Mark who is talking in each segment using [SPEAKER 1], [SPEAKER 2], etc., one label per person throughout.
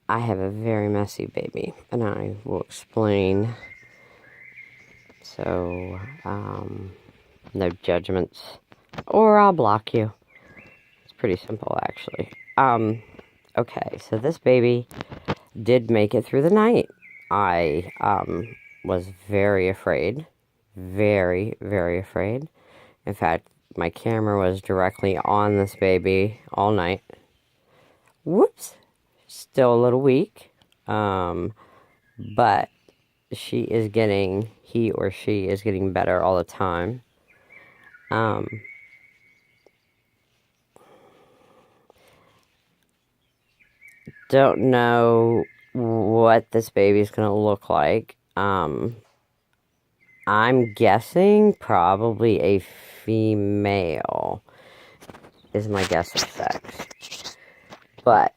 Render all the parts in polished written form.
[SPEAKER 1] I have a very messy baby, and I will explain. So, no judgments, or I'll block you. It's pretty simple, actually. Okay, so this baby did make it through the night. I, was very afraid. Very, very afraid. In fact, my camera was directly on this baby all night. Whoops. Still a little weak. But he or she is getting better all the time. Don't know what this baby's gonna look like. I'm guessing probably a female is my guess of sex. But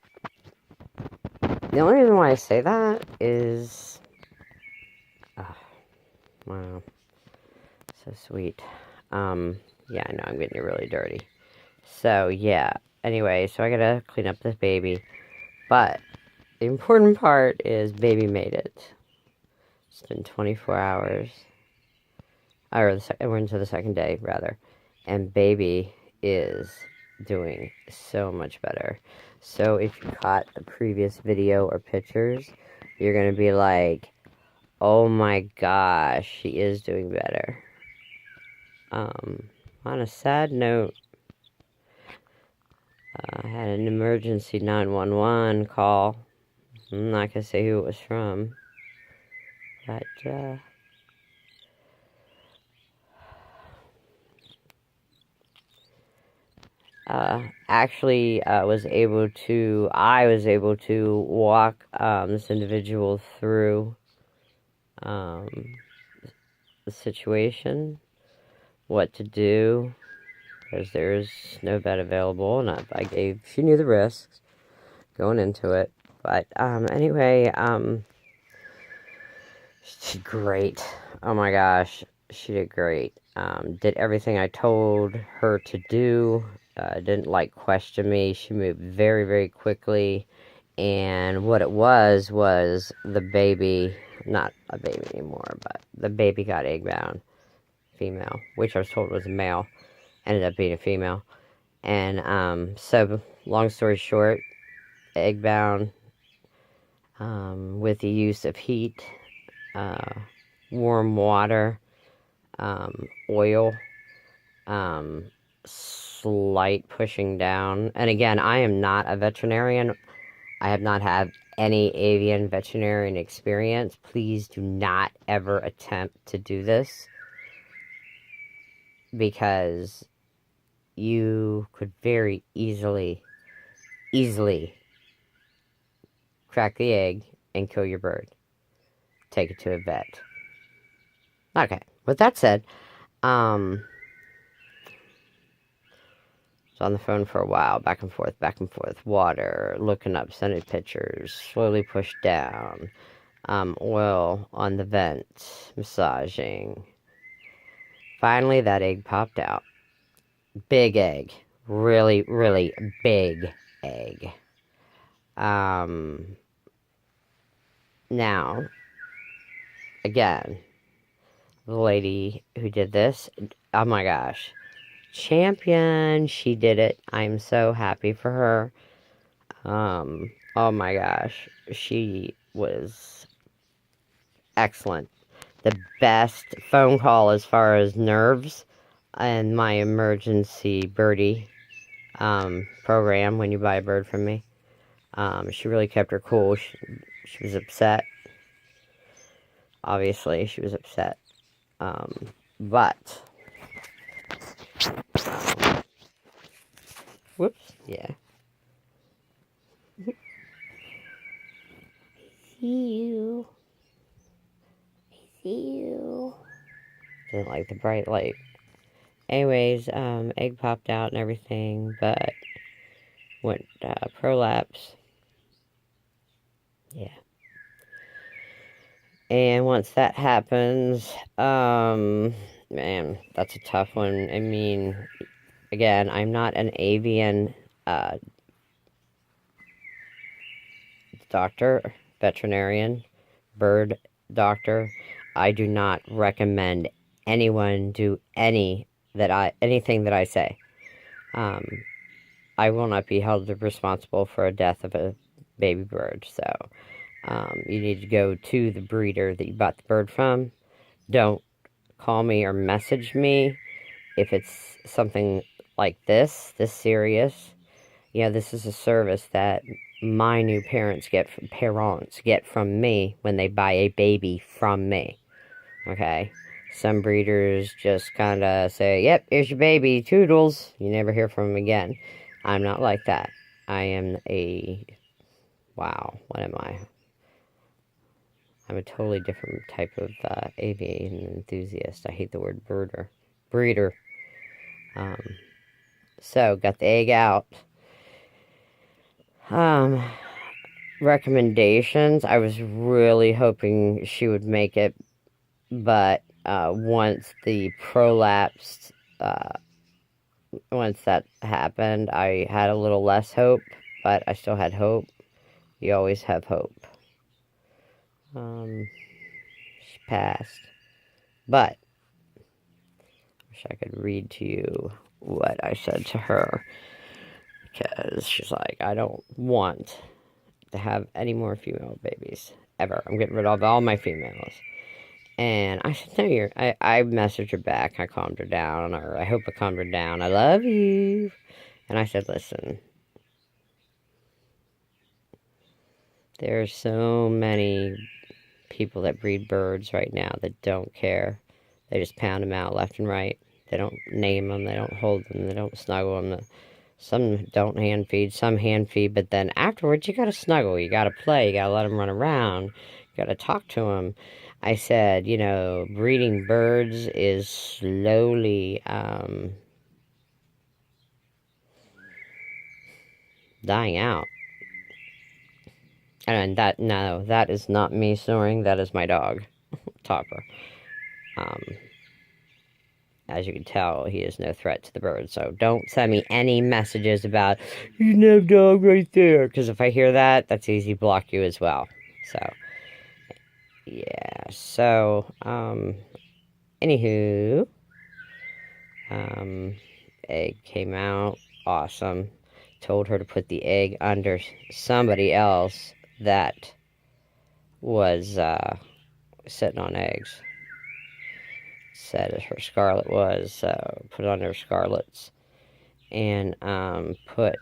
[SPEAKER 1] the only reason why I say that is, wow, so sweet. Yeah, I know I'm getting really dirty. So yeah. Anyway, so I gotta clean up this baby. But the important part is baby made it. It's been 24 hours. Or we're into the second day, rather. And baby is doing so much better. So if you caught the previous video or pictures, you're going to be like, oh my gosh, she is doing better. On a sad note, I had an emergency 911 call. I'm not going to say who it was from. But, actually I was able to walk this individual through the situation, what to do, because there's no bed available, and she knew the risks going into it. But anyway, she did great. Oh my gosh, she did great. Did everything I told her to do. Didn't question me. She moved very, very quickly. And what it was the baby, not a baby anymore, but the baby got egg-bound, female, which I was told was a male, ended up being a female. And so, long story short, egg-bound, with the use of heat, warm water, oil, slight pushing down. And again, I am not a veterinarian. I have not had any avian veterinarian experience. Please do not ever attempt to do this, because you could very easily crack the egg and kill your bird. Take it to a vet. Okay, with that said, was on the phone for a while, back and forth, water, looking up, sending pictures, slowly pushed down, oil on the vent, massaging. Finally, that egg popped out. Big egg. Really, really big egg. Now, again, the lady who did this, oh my gosh, champion, she did it. I'm so happy for her. Oh my gosh, she was excellent. The best phone call as far as nerves, and my emergency Birdie program when you buy a bird from me. She really kept her cool. She was upset. Obviously, she was upset. But whoops, yeah. I see you. Didn't like the bright light. Anyways, egg popped out and everything, but went prolapse. Yeah. And once that happens, man, that's a tough one. I mean, again, I'm not an avian doctor, veterinarian, bird doctor. I do not recommend anyone do anything that I say. I will not be held responsible for a death of a baby bird. So you need to go to the breeder that you bought the bird from. Don't call me or message me if it's something like this serious. This is a service that my new parents get from me when they buy a baby from me. Okay? Some breeders just kind of say, yep, here's your baby, toodles. You never hear from them again. I'm not like that. I am what am I? I'm a totally different type of avian enthusiast. I hate the word breeder. So, got the egg out. Recommendations. I was really hoping she would make it, but once the prolapsed, once that happened, I had a little less hope, but I still had hope. You always have hope. She passed, but I wish I could read to you what I said to her, because she's like, I don't want to have any more female babies ever. I'm getting rid of all my females. And I said, no, I messaged her back. I calmed her down, or I hope I calmed her down. I love you. And I said, listen, there's so many people that breed birds right now that don't care. They just pound them out left and right. They don't name them. They don't hold them. They don't snuggle them. Some don't hand feed. Some hand feed. But then afterwards, you got to snuggle. You got to play. You got to let them run around. You got to talk to them. I said, breeding birds is slowly dying out. And that is not me snoring. That is my dog, Topper. As you can tell, he is no threat to the birds. So don't send me any messages about, you can have dog right there. Because if I hear that, that's easy to block you as well. So, yeah. So, anywho, egg came out. Awesome. Told her to put the egg under somebody else that was sitting on eggs. Said as her Scarlet was, put it on her Scarlets, and put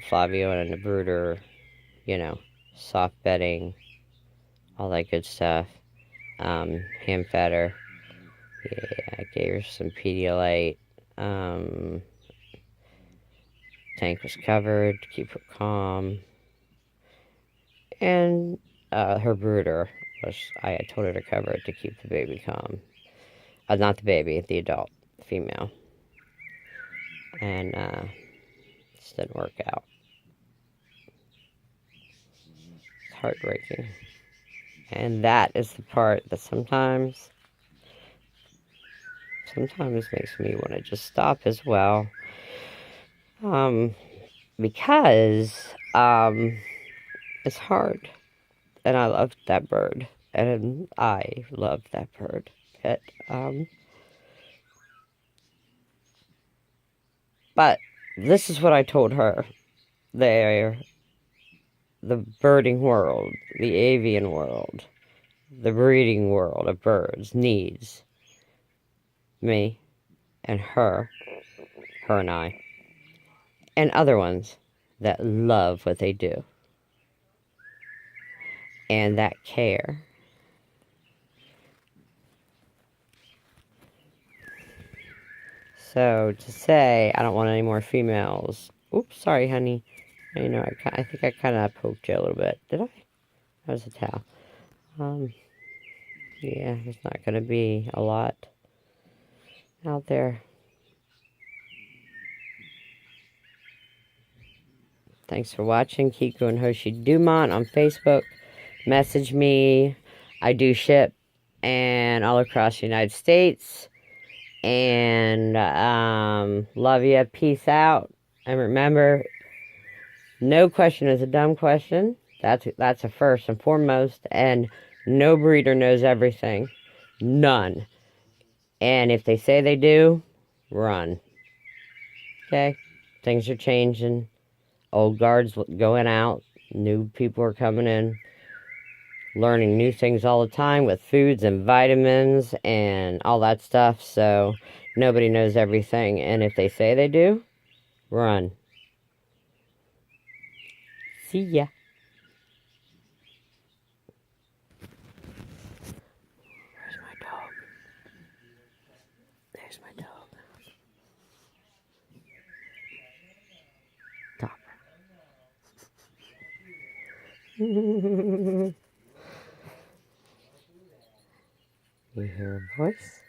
[SPEAKER 1] Flavio in the brooder, soft bedding, all that good stuff. Hand fed her. Yeah, I gave her some Pedialyte. Tank was covered to keep her calm. And her brooder I had told her to cover it to keep the baby calm. Not the baby, the adult, the female. And this didn't work out. It's heartbreaking. And that is the part that sometimes makes me want to just stop as well. Because it's hard. And I loved that bird. And I loved that bird. But this is what I told her. The birding world, the avian world, the breeding world of birds needs me and her and I, and other ones that love what they do and that care. So to say I don't want any more females. Oops, sorry, honey. I think I kind of poked you a little bit. Did I? That was a towel. Yeah, there's not going to be a lot out there. Thanks for watching. Kiko and Hoshi Dumont on Facebook. Message me. I do ship and all across the United States. And love you. Peace out. And remember, no question is a dumb question. That's a first and foremost, and no breeder knows everything. None. And if they say they do, run. Okay? Things are changing. Old guards going out. New people are coming in. Learning new things all the time with foods and vitamins and all that stuff. So, nobody knows everything. And if they say they do, run. See ya. Where's my dog? There's my dog. Stop. You hear a voice?